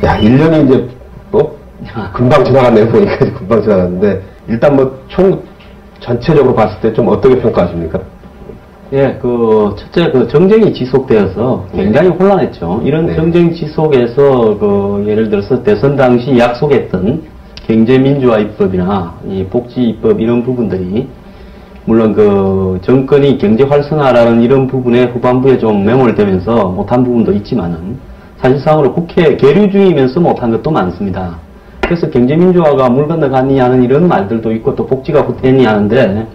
야, 1년이 이제 뭐 금방 지나갔네요. 보니까 금방 지나갔는데 일단 뭐 총 전체적으로 봤을 때 좀 어떻게 평가하십니까? 예, 첫째, 정쟁이 지속되어서 굉장히 혼란했죠. 이런 네. 정쟁 지속에서, 예를 들어서 대선 당시 약속했던 경제민주화 입법이나 이 복지 입법 이런 부분들이, 물론 정권이 경제 활성화라는 이런 부분에 후반부에 좀 매몰되면서 못한 부분도 있지만은, 사실상으로 국회 계류 중이면서 못한 것도 많습니다. 그래서 경제민주화가 물 건너가니 하는 이런 말들도 있고, 또 복지가 후퇴니 하는데,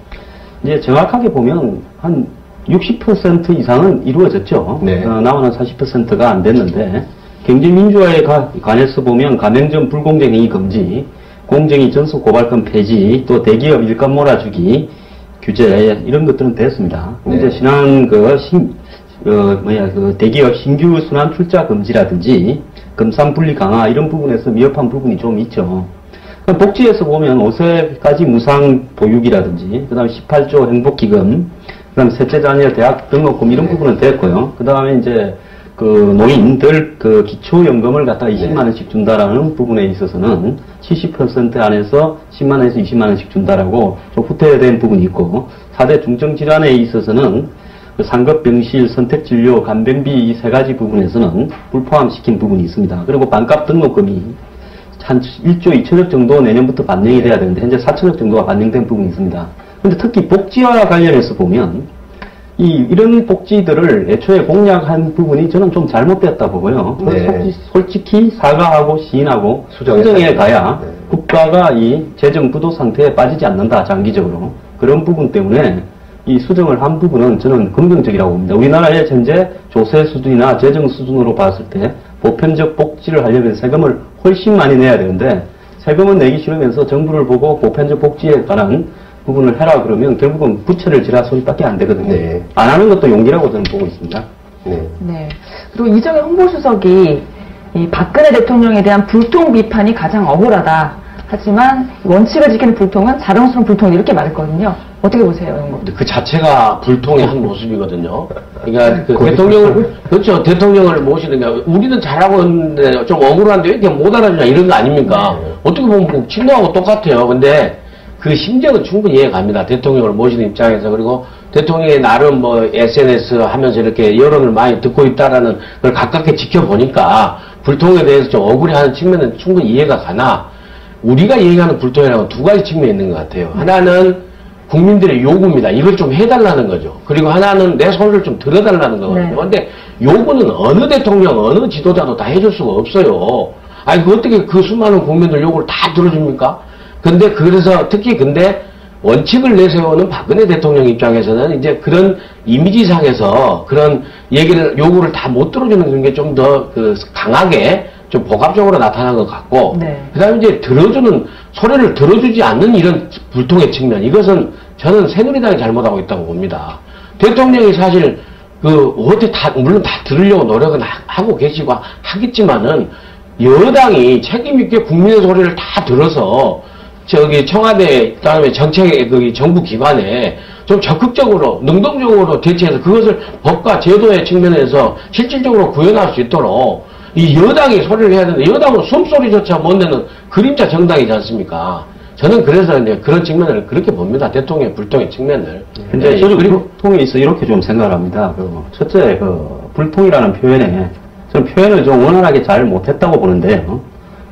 이제 정확하게 보면, 한 60% 이상은 이루어졌죠. 네. 남은 40%가 안 됐는데, 경제민주화에 관해서 보면 가맹점 불공정행위 금지, 공정위 전속 고발권 폐지, 또 대기업 일감 몰아주기 규제 이런 것들은 됐습니다. 네. 이제 지난 대기업 신규 순환 출자 금지라든지 금산 분리 강화 이런 부분에서 미흡한 부분이 좀 있죠. 복지에서 보면 5세까지 무상 보육이라든지, 그 다음에 18조 행복기금, 그 다음에 셋째 자녀 대학 등록금 이런 부분은 됐고요. 그 다음에 이제 노인들 기초연금을 갖다가 20만원씩 준다라는 부분에 있어서는 70% 안에서 10만원에서 20만원씩 준다라고 좀 후퇴된 부분이 있고, 4대 중증질환에 있어서는 상급병실, 선택진료, 간병비 이 세 가지 부분에서는 불포함시킨 부분이 있습니다. 그리고 반값 등록금이 한 1조 2천억 정도 내년부터 반영이 돼야 되는데 현재 4천억 정도가 반영된 부분이 있습니다. 근데 특히 복지와 관련해서 보면 이런 복지들을 애초에 공약한 부분이 저는 좀 잘못되었다 보고요. 네. 솔직히 사과하고 시인하고 수정해 가야 네. 국가가 이 재정 부도 상태에 빠지지 않는다, 장기적으로. 그런 부분 때문에 이 수정을 한 부분은 저는 긍정적이라고 봅니다. 우리나라의 현재 조세 수준이나 재정 수준으로 봤을 때 보편적 복지를 하려면 세금을 훨씬 많이 내야 되는데, 세금은 내기 싫으면서 정부를 보고 보편적 복지에 관한 부분을 해라 그러면 결국은 부채를 지라 소리밖에 안 되거든요. 네. 안 하는 것도 용기라고 저는 보고 있습니다. 네. 네. 그리고 이정현 홍보수석이 이 박근혜 대통령에 대한 불통 비판이 가장 억울하다. 하지만 원칙을 지키는 불통은 자랑스러운 불통 이렇게 말했거든요. 어떻게 보세요, 이런 거? 그 자체가 불통의 한 모습이거든요. 그러니까 대통령을, 그렇죠. 대통령을 모시는 게, 우리는 잘하고 있는데 좀 억울한데 왜 이렇게 못 알아주냐 이런 거 아닙니까? 어떻게 보면 뭐 친구하고 똑같아요. 근데 그 심정은 충분히 이해갑니다. 대통령을 모시는 입장에서. 그리고 대통령이 나름 SNS 하면서 이렇게 여론을 많이 듣고 있다라는 걸 가깝게 지켜보니까 불통에 대해서 좀 억울해하는 측면은 충분히 이해가 가나, 우리가 얘기하는 불통이라고 두 가지 측면이 있는 것 같아요. 하나는 국민들의 요구입니다. 이걸 좀 해달라는 거죠. 그리고 하나는 내 손을 좀 들어달라는 거거든요. 근데 요구는 어느 대통령, 어느 지도자도 다 해줄 수가 없어요. 아니, 어떻게 그 수많은 국민들 요구를 다 들어줍니까? 근데 그래서 특히 근데 원칙을 내세우는 박근혜 대통령 입장에서는 이제 그런 이미지상에서 그런 요구를 다 못 들어주는 게 좀 더 강하게 좀 복합적으로 나타난 것 같고, 그 다음에 이제 소리를 들어주지 않는 이런 불통의 측면, 이것은 저는 새누리당이 잘못하고 있다고 봅니다. 대통령이 사실, 물론 다 들으려고 노력은 하고 계시고 하겠지만은, 여당이 책임있게 국민의 소리를 다 들어서, 청와대, 그 다음에 정부 기관에 좀 적극적으로, 능동적으로 대처해서 그것을 법과 제도의 측면에서 실질적으로 구현할 수 있도록 이 여당이 소리를 해야 되는데, 여당은 숨소리조차 못 내는 그림자 정당이지 않습니까? 저는 그래서 이제 그런 측면을 그렇게 봅니다. 대통령의 불통의 측면을. 근데 저도 불통에 있어 이렇게 좀 생각을 합니다. 첫째, 불통이라는 표현에, 저는 표현을 좀 원활하게 잘 못했다고 보는데요.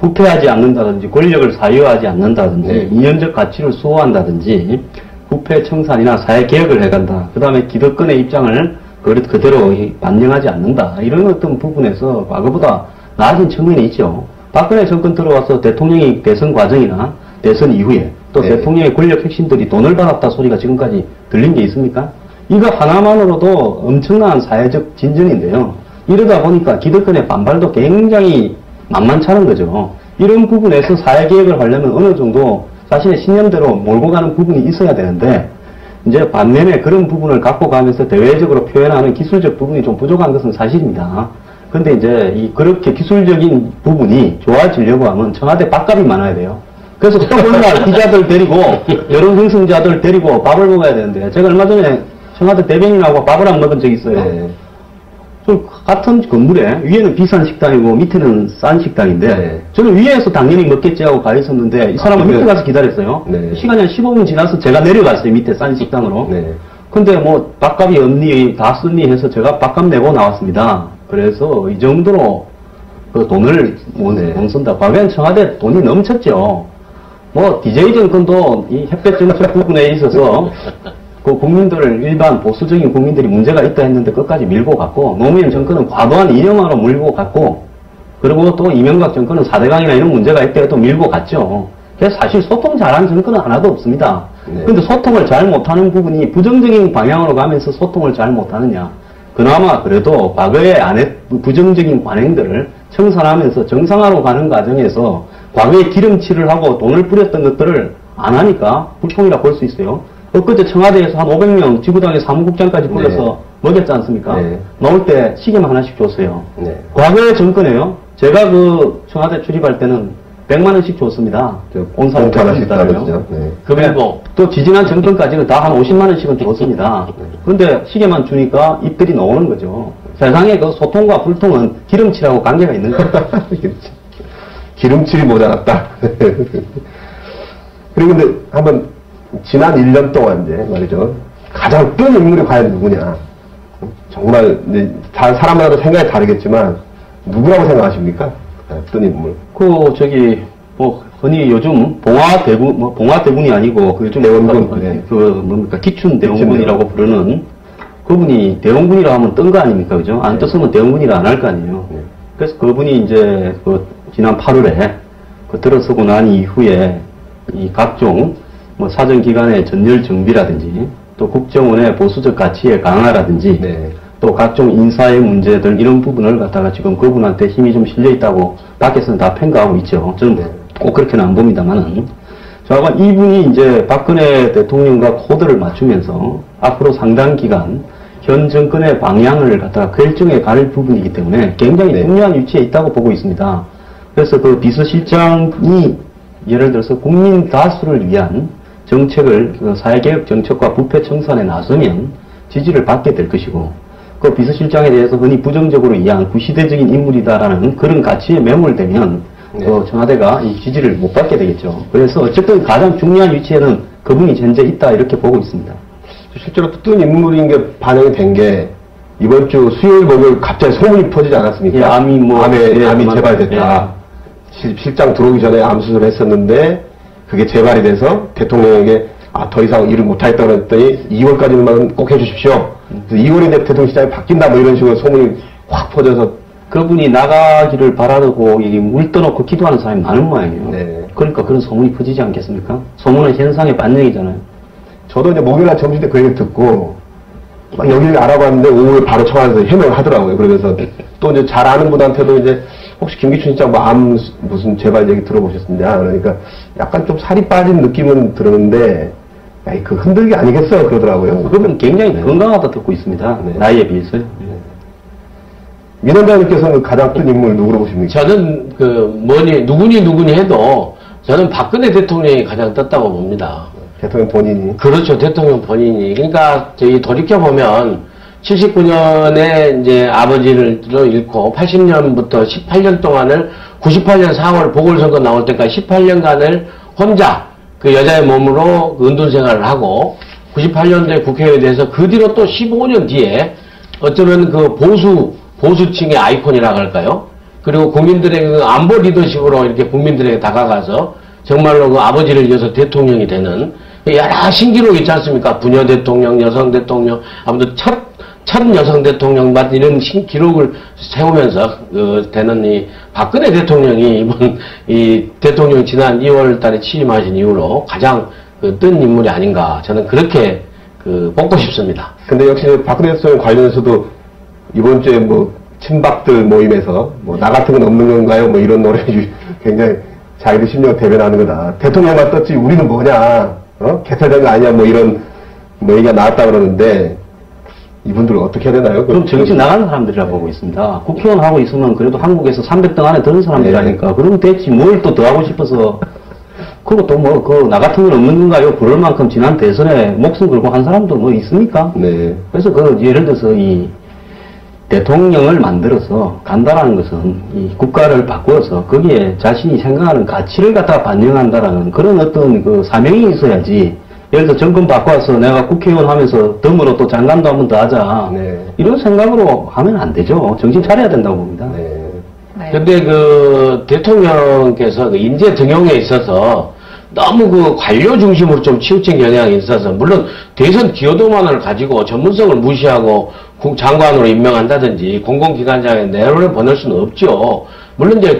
부패하지 않는다든지, 권력을 사유하지 않는다든지, 이념적 가치를 수호한다든지, 부패 청산이나 사회개혁을 해간다. 그 다음에 기득권의 입장을 그대로 반영하지 않는다. 이런 어떤 부분에서 과거보다 나아진 측면이 있죠. 박근혜 정권 들어와서 대통령이 대선 과정이나 대선 이후에 또 대통령의 권력 핵심들이 돈을 받았다 소리가 지금까지 들린 게 있습니까? 이거 하나만으로도 엄청난 사회적 진전인데요. 이러다 보니까 기득권의 반발도 굉장히 만만찮은 거죠. 이런 부분에서 사회개혁을 하려면 어느 정도 자신의 신념대로 몰고 가는 부분이 있어야 되는데, 이제 반면에 그런 부분을 갖고 가면서 대외적으로 표현하는 기술적 부분이 좀 부족한 것은 사실입니다. 근데 이제 그렇게 기술적인 부분이 좋아지려고 하면 청와대 밥값이 많아야 돼요. 그래서 또몰라 기자들 데리고 여론 형성자들 데리고 밥을 먹어야 되는데, 제가 얼마 전에 청와대 대변인하고 밥을 안 먹은 적이 있어요. 좀 같은 건물에 위에는 비싼 식당이고 밑에는 싼 식당인데 네. 저는 위에서 당연히 먹겠지 하고 가 있었는데 이 사람은 밑에 가서 기다렸어요. 네. 시간이 한 15분 지나서 제가 내려갔어요. 밑에 싼 식당으로. 네. 근데 뭐 밥값이 없니 다 쓰니 해서 제가 밥값 내고 나왔습니다. 그래서 이 정도로 그 돈을 못 쓴다. 과거엔 청와대 돈이 넘쳤죠. 뭐 DJ 정권도 이 햇볕 정책 부분에 있어서 그 국민들을 일반 보수적인 국민들이 문제가 있다 했는데 끝까지 밀고 갔고 노무현 정권은 과도한 이념화로 밀고 갔고 그리고 또 이명박 정권은 4대강이나 이런 문제가 있다 해도 밀고 갔죠. 그래서 사실 소통 잘하는 정권은 하나도 없습니다. 네. 근데 소통을 잘 못하는 부분이 부정적인 방향으로 가면서 소통을 잘 못하느냐. 그나마 그래도 과거에 부정적인 관행들을 청산하면서 정상화로 가는 과정에서 과거에 기름칠을 하고 돈을 뿌렸던 것들을 안 하니까 불통이라 볼 수 있어요. 엊그제 청와대에서 한 500명 지구당에 사무국장까지 불러서 네. 먹였지 않습니까? 네. 나올 때 시계만 하나씩 줬어요. 네. 과거의 정권에요. 제가 그 청와대 출입할 때는 100만 원씩 줬습니다. 온 사람 봉투 하나씩 따라요. 따르죠. 네. 그리고 또 지지난 정권까지는 다 한 50만 원씩은 줬습니다. 근데 시계만 주니까 입들이 나오는 거죠. 세상에 그 소통과 불통은 기름칠하고 관계가 있는 거예요. 기름칠이 모자랐다. 그리고 근데 한번 지난 1년 동안 이제 말이죠. 가장 뜬 인물이 과연 누구냐. 정말 이제 사람마다 생각이 다르겠지만 누구라고 생각하십니까? 뜬 인물. 뭐 흔히 요즘 봉화대군이 아니고 그 요즘 대원군. 네. 그 뭡니까 기춘 대원군이라고 부르는 그분이 대원군이라 하면 뜬 거 아닙니까, 그죠? 안 떴으면 대원군이라 안 할 거 아니에요. 네. 그래서 그분이 이제 그 지난 8월에 그 들어서고 난 이후에 이 각종 뭐 사정기관의 전열 정비라든지 또 국정원의 보수적 가치의 강화라든지 네. 또 각종 인사의 문제들 이런 부분을 갖다가 지금 그분한테 힘이 좀 실려 있다고 밖에서는 다 평가하고 있죠. 저는 네. 꼭 그렇게는 안 봅니다만은. 저하고 이분이 이제 박근혜 대통령과 코드를 맞추면서 앞으로 상당 기간 현 정권의 방향을 갖다가 결정해 갈 부분이기 때문에 굉장히 네. 중요한 위치에 있다고 보고 있습니다. 그래서 그 비서실장이 예를 들어서 국민 다수를 위한 정책을 그 사회개혁 정책과 부패 청산에 나서면 지지를 받게 될 것이고 그 비서실장에 대해서 흔히 부정적으로 이해한 구시대적인 인물이다라는 그런 가치에 매몰되면 네. 청와대가 이 지지를 못 받게 되겠죠. 그래서 어쨌든 가장 중요한 위치에는 그분이 현재 있다 이렇게 보고 있습니다. 실제로 뜬 인물인 게 반영이 된 게 이번 주 수요일 목요일 갑자기 소문이 퍼지지 않았습니까? 예, 암이 재발됐다. 실장 들어오기 전에 암 수술을 했었는데 그게 재발이 돼서 대통령에게 더 이상 일을 못하겠다 그랬더니 2월까지만 꼭 해주십시오. 그래서 2월인데 대통령 시장이 바뀐다 뭐 이런 식으로 소문이 확 퍼져서 그분이 나가기를 바라고 물 떠놓고 기도하는 사람이 많은 모양이에요. 네. 그러니까 그런 소문이 퍼지지 않겠습니까? 소문은 현상의 반영이잖아요. 저도 이제 목요일날 점심 때 그 얘기를 듣고 막 여기를 알아봤는데 오후에 바로 청와대에서 해명을 하더라고요. 그러면서 또 이제 잘 아는 분한테도 이제 혹시 김기춘 실장 뭐 암 무슨 재발 얘기 들어보셨느냐 그러니까 약간 좀 살이 빠진 느낌은 들었는데 야이 그 흔들기 아니겠어 그러더라고요. 그분 굉장히 건강하다 듣고 있습니다. 네. 나이에 비해서요. 민원장님께서는 가장 큰 인물 누구로 보십니까? 저는 누구니 해도 저는 박근혜 대통령이 가장 떴다고 봅니다. 대통령 본인이. 그렇죠. 대통령 본인이. 그러니까 저희 돌이켜보면 79년에 이제 아버지를 잃고 80년부터 18년 동안을 98년 4월 보궐선거 나올 때까지 18년간을 혼자 그 여자의 몸으로 은둔 생활을 하고 98년도에 국회에 대해서 그 뒤로 또 15년 뒤에 어쩌면 그 보수층의 아이콘이라고 할까요? 그리고 국민들의 그 안보 리더십으로 이렇게 국민들에게 다가가서 정말로 그 아버지를 이어서 대통령이 되는 여러 신기록이 있지 않습니까? 부녀 대통령, 여성 대통령, 아무튼 첫 여성 대통령 같은 이런 기록을 세우면서 되는 이 박근혜 대통령이 이번 이 대통령 지난 2월 달에 취임하신 이후로 가장 뜬 인물이 아닌가 저는 그렇게 뽑고 싶습니다. 근데 역시 박근혜 대통령 관련해서도 이번 주에 뭐 친박들 모임에서 뭐 나 같은 건 없는 건가요? 뭐 이런 노래 굉장히 자기들 심령 대변하는 거다. 대통령만 떴지 우리는 뭐냐? 개탈된 거 아니야? 뭐 이런 뭐 얘기가 나왔다 그러는데 이분들은 어떻게 해야 되나요? 그럼 정치 나가는 사람들이라 보고 있습니다. 국회의원 하고 있으면 그래도 한국에서 300등 안에 드는 사람들이라니까. 그럼 됐지. 뭘 또 더 하고 싶어서. 그리고 또 뭐, 나 같은 건 없는 건가요? 그럴 만큼 지난 대선에 목숨 걸고 한 사람도 뭐 있습니까? 네. 그래서 예를 들어서 대통령을 만들어서 간다라는 것은 이 국가를 바꾸어서 거기에 자신이 생각하는 가치를 갖다가 반영한다라는 그런 어떤 그 사명이 있어야지. 예를 들어 정권 바꿔서 내가 국회의원 하면서 덤으로 또 장관도 한 번 더 하자. 네. 이런 생각으로 하면 안 되죠. 정신 차려야 된다고 봅니다. 네. 네. 근데 그 대통령께서 그 인재 등용에 있어서 너무 그 관료 중심으로 좀 치우친 경향이 있어서, 물론 대선 기여도만을 가지고 전문성을 무시하고 장관으로 임명한다든지 공공기관장에 내로를 보낼 수는 없죠. 물론 이제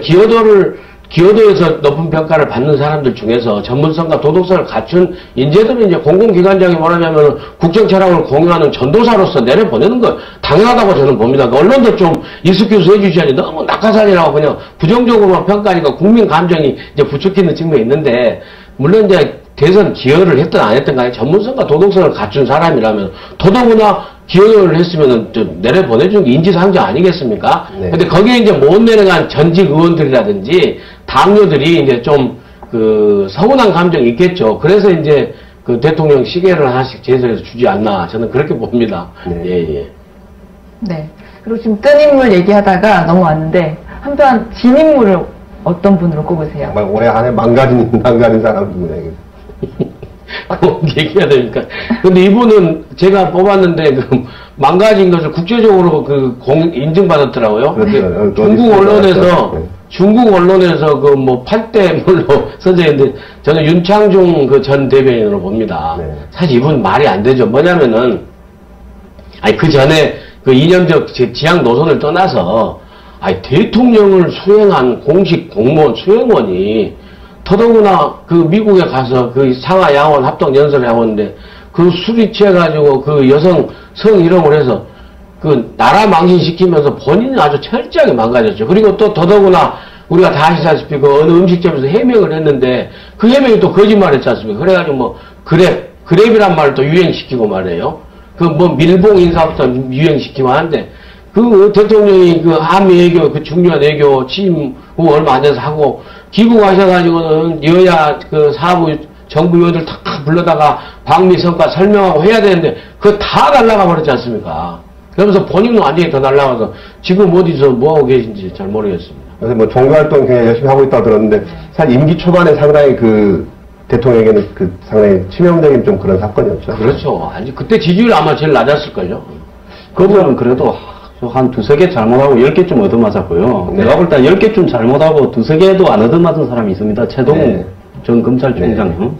기여도에서 높은 평가를 받는 사람들 중에서 전문성과 도덕성을 갖춘 인재들은 이제 공공기관장이 뭐라냐면 국정 철학을 공유하는 전도사로서 내려보내는 거 당연하다고 저는 봅니다. 언론도 좀 익스큐즈 해주셔야지 너무 낙하산이라고 그냥 부정적으로만 평가하니까 국민 감정이 이제 부추기는 측면이 있는데, 물론 이제 대선 기여를 했든 안 했든 간에 전문성과 도덕성을 갖춘 사람이라면 더더구나 기여를 했으면은 좀 내려보내준 게 인지상정 아니겠습니까? 네. 근데 거기에 이제 못 내려간 전직 의원들이라든지 당뇨들이 이제 좀 그 서운한 감정이 있겠죠. 그래서 이제 그 대통령 시계를 하나씩 제설해서 주지 않나 저는 그렇게 봅니다. 네. 예. 네. 그리고 지금 뜬 인물 얘기하다가 넘어왔는데 한편 진 인물을 어떤 분으로 꼽으세요? 정말 올해 안에 망가진 사람 누구예요? 꼭 얘기해야 되니까. 근데 이분은 제가 뽑았는데 그 망가진 것을 국제적으로 그 인증받았더라고요. 그렇죠. 중국 언론에서 네. 중국 언론에서 그 뭐 8대 물로 선정했는데 저는 윤창중 그 전 대변인으로 봅니다. 네. 사실 이분 말이 안 되죠. 뭐냐면은 아니 그 전에 그 이념적 지향 노선을 떠나서 아니 대통령을 수행한 공식 공무원 수행원이 더더구나 그 미국에 가서 그 상하 양원 합동 연설을 하고 있는데 그 술이 취해가지고 그 여성 성희롱을 해서 그 나라 망신시키면서 본인은 아주 철저하게 망가졌죠. 그리고 또 더더구나 우리가 다 아시다시피 그 어느 음식점에서 해명을 했는데 그 해명이 또 거짓말 했지 않습니까? 그래가지고 뭐 그랩이란 말을 또 유행시키고 말이에요. 그 뭐 밀봉 인사부터 유행시키고 하는데 그 대통령이 그 한미 외교 그 중요한 외교 취임 후 얼마 안 돼서 하고 귀국하셔가지고는 여야 그 사부 정부 의원들 다 불러다가 방미 성과 설명하고 해야 되는데 그거 다 날라가 버렸지 않습니까? 그러면서 본인은 완전히 더 날라가서 지금 어디서 뭐하고 계신지 잘 모르겠습니다. 그래서 뭐 종교활동 굉장히 열심히 하고 있다고 들었는데 사실 임기 초반에 상당히 그 대통령에게는 그 상당히 치명적인 좀 그런 사건이었죠. 그렇죠. 아니 그때 지지율 아마 제일 낮았을걸요. 그분은 그래도 한 두세 개 잘못하고 10개쯤 얻어맞았고요. 네. 내가 볼 땐 10개쯤 잘못하고 두세 개도 안 얻어맞은 사람이 있습니다. 최동욱 네. 전 검찰총장.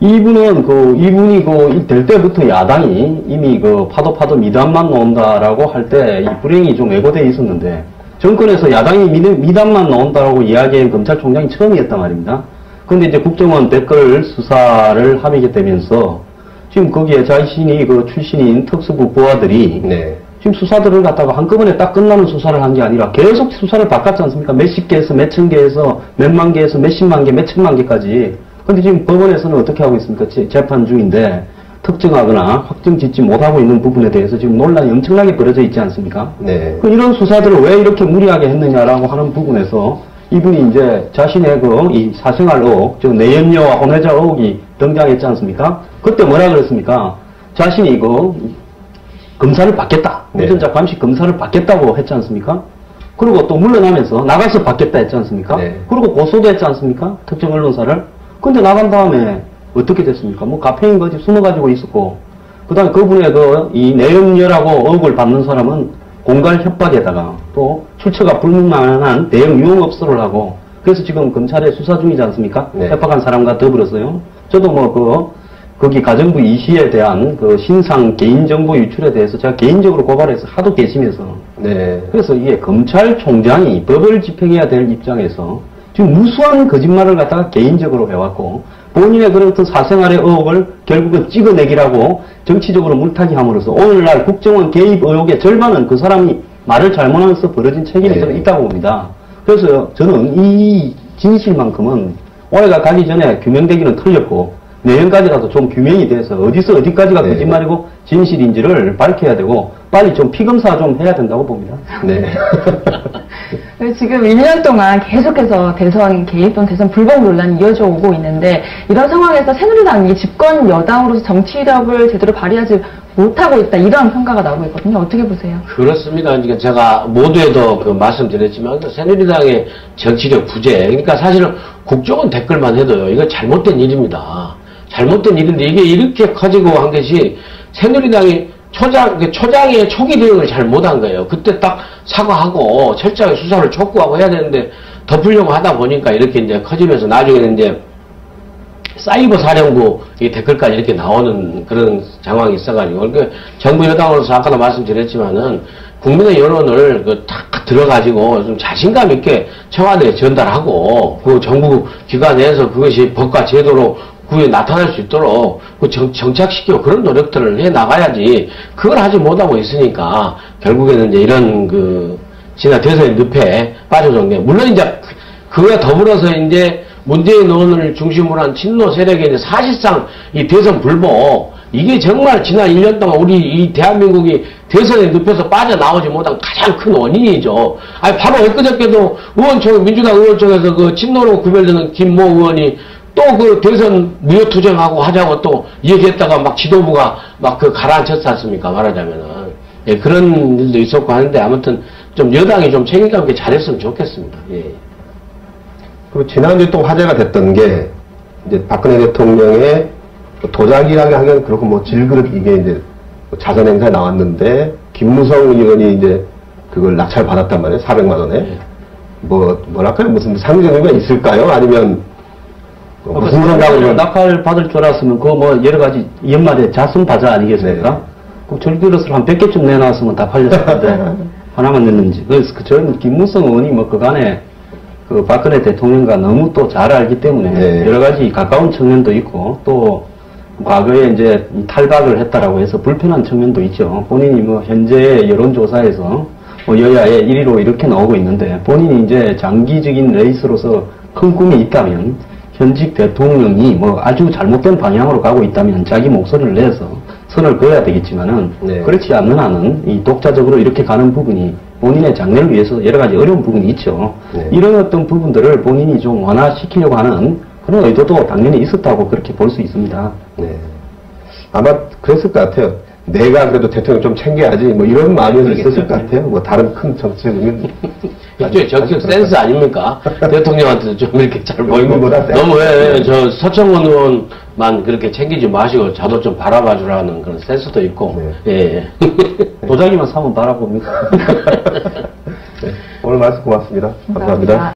이분이 될 때부터 야당이 이미 파도 미담만 나온다라고 할 때 이 불행이 좀 왜곡되어 있었는데, 정권에서 야당이 미담만 나온다라고 이야기한 검찰총장이 처음이었단 말입니다. 근데 이제 국정원 댓글 수사를 합의되면서 지금 거기에 자신이 출신인 특수부 부하들이 네. 지금 수사들을 갖다가 한꺼번에 딱 끝나는 수사를 한 게 아니라 계속 수사를 바꿨지 않습니까? 몇십 개에서 몇천 개에서 몇만 개에서 몇십만 개, 몇천만 개까지. 근데 지금 법원에서는 어떻게 하고 있습니까? 재판 중인데 특정하거나 확정 짓지 못하고 있는 부분에 대해서 지금 논란이 엄청나게 벌어져 있지 않습니까? 네. 이런 수사들을 왜 이렇게 무리하게 했느냐라고 하는 부분에서 이분이 이제 자신의 이 사생활 의혹, 즉 내연녀와 혼외자 의혹이 등장했지 않습니까? 그때 뭐라 그랬습니까? 자신이 검사를 받겠다. 네. 운전자 감식 검사를 받겠다고 했지 않습니까? 그리고 또 물러나면서 나가서 받겠다 했지 않습니까? 네. 그리고 고소도 했지 않습니까? 특정 언론사를. 근데 나간 다음에 어떻게 됐습니까? 카페인 거지 숨어가지고 있었고, 그 다음에 그분의 이 내연녀라고 의혹을 받는 사람은 공갈 협박에다가 또 출처가 불문만한 대형 유흥업소를 하고, 그래서 지금 검찰에 수사 중이지 않습니까? 네. 협박한 사람과 더불어서요. 저도 거기 가정부 이시에 대한 신상 개인정보 유출에 대해서 제가 개인적으로 고발해서 하도 계시면서. 네. 그래서 이게 검찰총장이 법을 집행해야 될 입장에서 지금 무수한 거짓말을 갖다가 개인적으로 해왔고, 본인의 그런 어떤 사생활의 의혹을 결국은 찍어내기라고 정치적으로 물타기 함으로써 오늘날 국정원 개입 의혹의 절반은 그 사람이 말을 잘못하면서 벌어진 책임이 저는 있다고 봅니다. 그래서 저는 이 진실만큼은 올해가 가기 전에 규명되기는 틀렸고, 내년까지라도 좀 규명이 돼서 어디서 어디까지가 네. 거짓말이고 진실인지를 밝혀야 되고, 빨리 좀 피검사 좀 해야 된다고 봅니다. 네. 지금 1년 동안 계속해서 대선 개입 또는 대선 불복 논란이 이어져 오고 있는데, 이런 상황에서 새누리당이 집권 여당으로서 정치력을 제대로 발휘하지 못하고 있다 이런 평가가 나오고 있거든요. 어떻게 보세요? 그렇습니다. 그러니까 제가 모두에도 그 말씀드렸지만 그 새누리당의 정치적 부재. 그러니까 사실은 국정원 댓글만 해도요. 이거 잘못된 일입니다. 잘못된 일인데 이게 이렇게 커지고 한 것이 새누리당이 초장의 초기 대응을 잘 못한 거예요. 그때 딱 사과하고 철저하게 수사를 촉구하고 해야 되는데 덮으려고 하다 보니까 이렇게 이제 커지면서 나중에는 이제 사이버 사령부 이 댓글까지 이렇게 나오는 그런 상황이 있어가지고, 그러니까 정부 여당으로서 아까도 말씀드렸지만은 국민의 여론을 딱 들어가지고 좀 자신감 있게 청와대에 전달하고 그 정부 기관 내에서 그것이 법과 제도로 구에 나타날 수 있도록 정착시키고 그런 노력들을 해 나가야지 그걸 하지 못하고 있으니까 결국에는 이제 이런 지난 대선의 늪에 빠져든 게, 물론 이제 그와 더불어서 이제 문재인 의원을 중심으로 한 친노 세력이 이제 사실상 이 대선 불복, 이게 정말 지난 1년 동안 우리 이 대한민국이 대선에 늪에서 빠져나오지 못한 가장 큰 원인이죠. 아니, 바로 엊그저께도 민주당 의원총에서 그 친노로 구별되는 김모 의원이 또 그 대선 무효투쟁하고 하자고 또 얘기했다가 막 지도부가 막 가라앉혔지 않습니까? 말하자면은. 예, 그런 일도 있었고 하는데 아무튼 좀 여당이 좀 책임감 있게 잘했으면 좋겠습니다. 예. 그리고 지난주에 또 화제가 됐던 게, 이제 박근혜 대통령의 도자기라고 하기엔 그렇고 뭐 질그릇 이게 이제 자선 행사에 나왔는데, 김무성 의원이 이제 그걸 낙찰 받았단 말이에요. 400만 원에. 뭐랄까요? 무슨 상징 의미가 있을까요? 아니면, 무슨 생각으로. 낙찰 받을 줄 알았으면 그 뭐 여러 가지 연말에 자선 바자 아니겠습니까? 네. 그 절기로서 한 100개쯤 내놨으면 다 팔렸을 텐데 하나만 냈는지. 그래서 저는 김무성 의원이 뭐 그간에 그 박근혜 대통령과 너무 또 잘 알기 때문에 네. 여러 가지 가까운 측면도 있고 또 과거에 이제 탈박을 했다라고 해서 불편한 측면도 있죠. 본인이 뭐 현재 여론조사에서 뭐 여야의 1위로 이렇게 나오고 있는데 본인이 이제 장기적인 레이스로서 큰 꿈이 있다면 현직 대통령이 뭐 아주 잘못된 방향으로 가고 있다면 자기 목소리를 내서 선을 그어야 되겠지만은 네. 그렇지 않는 한은 이 독자적으로 이렇게 가는 부분이 본인의 장래를 위해서 여러 가지 어려운 부분이 있죠. 네. 이런 어떤 부분들을 본인이 좀 완화시키려고 하는 그런 의도도 당연히 있었다고 그렇게 볼 수 있습니다. 네. 아마 그랬을 것 같아요. 내가 그래도 대통령 좀 챙겨야지, 뭐 이런 마음이 있었을 것 같아요. 뭐 다른 큰 정치적 의미. 일종의 정치적 센스 아닙니까? 대통령한테도 좀 이렇게 잘 보이고. 의원보다 센스. 너무 저 서청원 의원만 그렇게 챙기지 마시고 저도 좀 바라봐 주라는 그런 센스도 있고. 네. 예. 도자기만 사면 바라봅니까? 네. 오늘 말씀 고맙습니다. 감사합니다.